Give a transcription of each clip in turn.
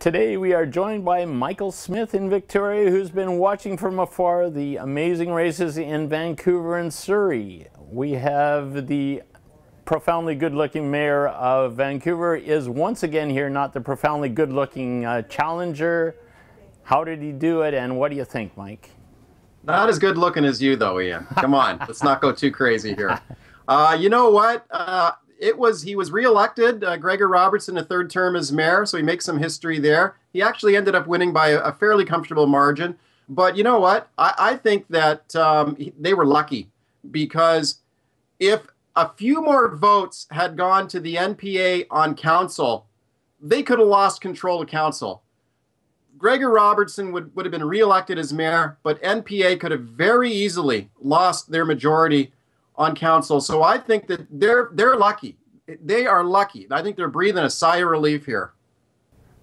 Today we are joined by Michael Smyth in Victoria, who's been watching from afar the amazing races in Vancouver and Surrey. We have the profoundly good-looking mayor of Vancouver is once again here, not the profoundly good-looking challenger. How did he do it, and what do you think, Mike? Not as good-looking as you, though, Ian. Come on, let's not go too crazy here. You know what? He was reelected, Gregor Robertson, a third term as mayor, so he makes some history there. He actually ended up winning by a fairly comfortable margin. But you know what? I think that they were lucky, because if a few more votes had gone to the NPA on council, they could have lost control of council. Gregor Robertson would have been reelected as mayor, but NPA could have very easily lost their majority on council. So I think that they're lucky. They are lucky. I think they're breathing a sigh of relief here.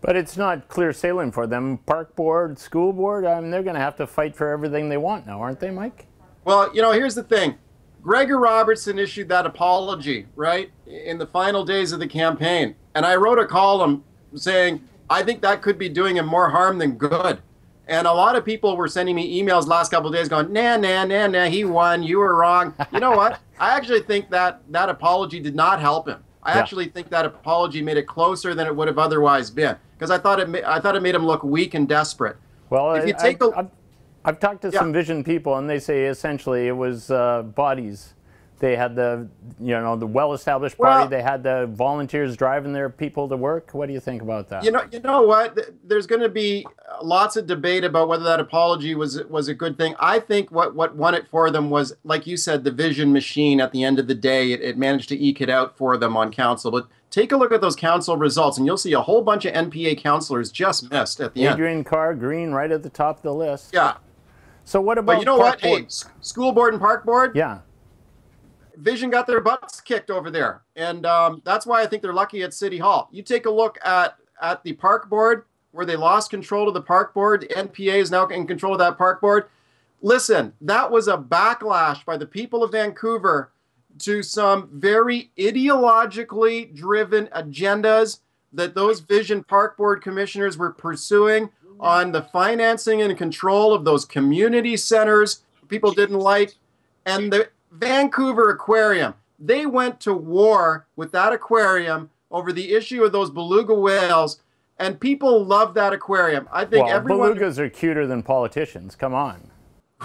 But it's not clear sailing for them. Park board, school board, I mean, they're going to have to fight for everything they want now, aren't they, Mike? Well, you know, here's the thing. Gregor Robertson issued that apology, right, in the final days of the campaign. And I wrote a column saying, I think that could be doing him more harm than good. And a lot of people were sending me emails last couple of days going, nah, he won, you were wrong. You know what? I actually think that apology did not help him. I actually think that apology made it closer than it would have otherwise been, because I thought it made him look weak and desperate. Well, if you take I've talked to some Vision people, and they say essentially it was bodies. They had the well-established party. They had the volunteers driving their people to work. What do you think about that? You know what? There's going to be lots of debate about whether that apology was a good thing. I think what won it for them was, like you said, the Vision machine. At the end of the day, it managed to eke it out for them on council. But take a look at those council results, and you'll see a whole bunch of NPA councillors just missed at the end. Adrian Carr, Green, right at the top of the list. Yeah. So what about? But you know what? Hey, school board and park board. Yeah. Vision got their butts kicked over there, and that's why I think they're lucky at City Hall. You take a look at the park board, where they lost control of the park board. The NPA is now in control of that park board. Listen, that was a backlash by the people of Vancouver to some very ideologically driven agendas that those Vision Park Board commissioners were pursuing on the financing and control of those community centers people didn't like. And the Vancouver Aquarium, they went to war with that aquarium over the issue of those beluga whales, and people love that aquarium. I think everyone... belugas are cuter than politicians. Come on.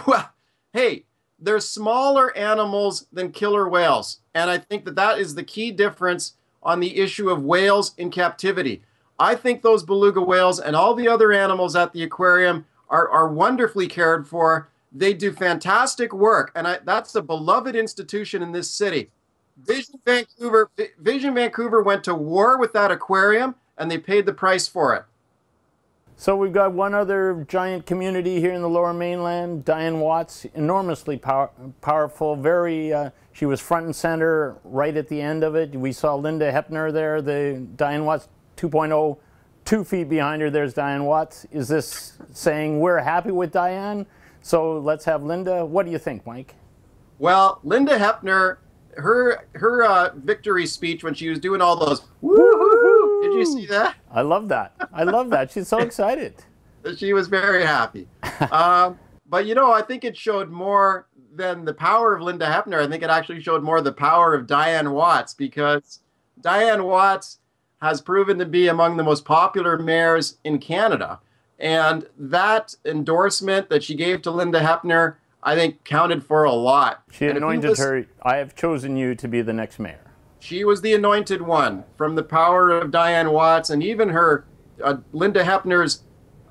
Well, hey, they're smaller animals than killer whales, and I think that is the key difference on the issue of whales in captivity. I think those beluga whales and all the other animals at the aquarium are wonderfully cared for. They do fantastic work, and that's a beloved institution in this city. Vision Vancouver went to war with that aquarium, and they paid the price for it. So we've got one other giant community here in the Lower Mainland, Diane Watts, enormously powerful, she was front and center right at the end of it. We saw Linda Hepner there, the Diane Watts 2.0, 2 feet behind her, there's Diane Watts. Is this saying we're happy with Diane? So let's have Linda. What do you think, Mike? Well, Linda Hepner, her victory speech when she was doing all those woo-hoo-hoo, did you see that? I love that. I love that. She's so excited. She was very happy. But you know, I think it showed more than the power of Linda Hepner. I think it actually showed more the power of Diane Watts, because Diane Watts has proven to be among the most popular mayors in Canada. And that endorsement that she gave to Linda Hepner, I think, counted for a lot. She anointed her, I have chosen you to be the next mayor. She was the anointed one from the power of Diane Watts, and even her, Linda Hepner's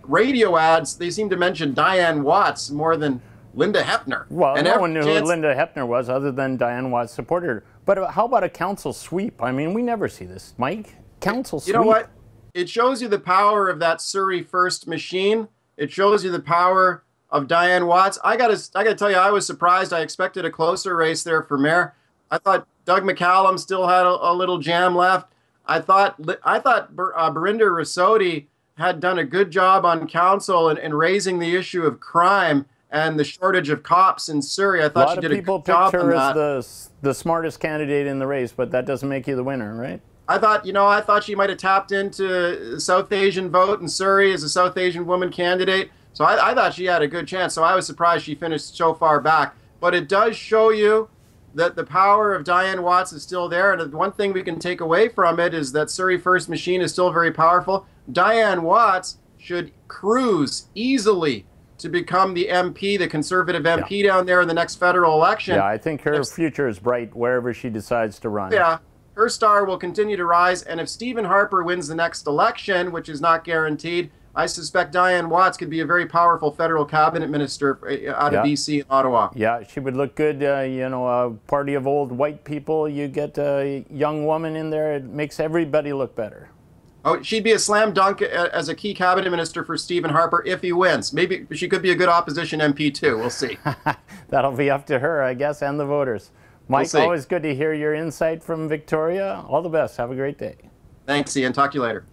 radio ads, they seem to mention Diane Watts more than Linda Hepner. Well, no one knew who Linda Hepner was other than Diane Watts supported her. But how about a council sweep? I mean, we never see this, Mike. Council sweep. You know what? It shows you the power of that Surrey First machine. It shows you the power of Diane Watts. I gotta tell you, I was surprised. I expected a closer race there for mayor. I thought Doug McCallum still had a little jam left. I thought Berinda Rassotti had done a good job on council in raising the issue of crime and the shortage of cops in Surrey. I thought she did a good job on that. A lot of people picked her as the smartest candidate in the race, but that doesn't make you the winner, right? I thought she might have tapped into South Asian vote in Surrey as a South Asian woman candidate. So I thought she had a good chance. So I was surprised she finished so far back. But it does show you that the power of Diane Watts is still there. And one thing we can take away from it is that Surrey First machine is still very powerful. Diane Watts should cruise easily to become the MP, the Conservative MP down there in the next federal election. Yeah, I think her future is bright wherever she decides to run. Yeah, her star will continue to rise. And if Stephen Harper wins the next election, which is not guaranteed, I suspect Diane Watts could be a very powerful federal cabinet minister out of BC and Ottawa. Yeah, she would look good. You know, a party of old white people, you get a young woman in there, it makes everybody look better. Oh, she'd be a slam dunk as a key cabinet minister for Stephen Harper if he wins. Maybe she could be a good opposition MP too. We'll see. That'll be up to her, I guess, and the voters. Mike, always good to hear your insight from Victoria. All the best. Have a great day. Thanks, Ian. Talk to you later.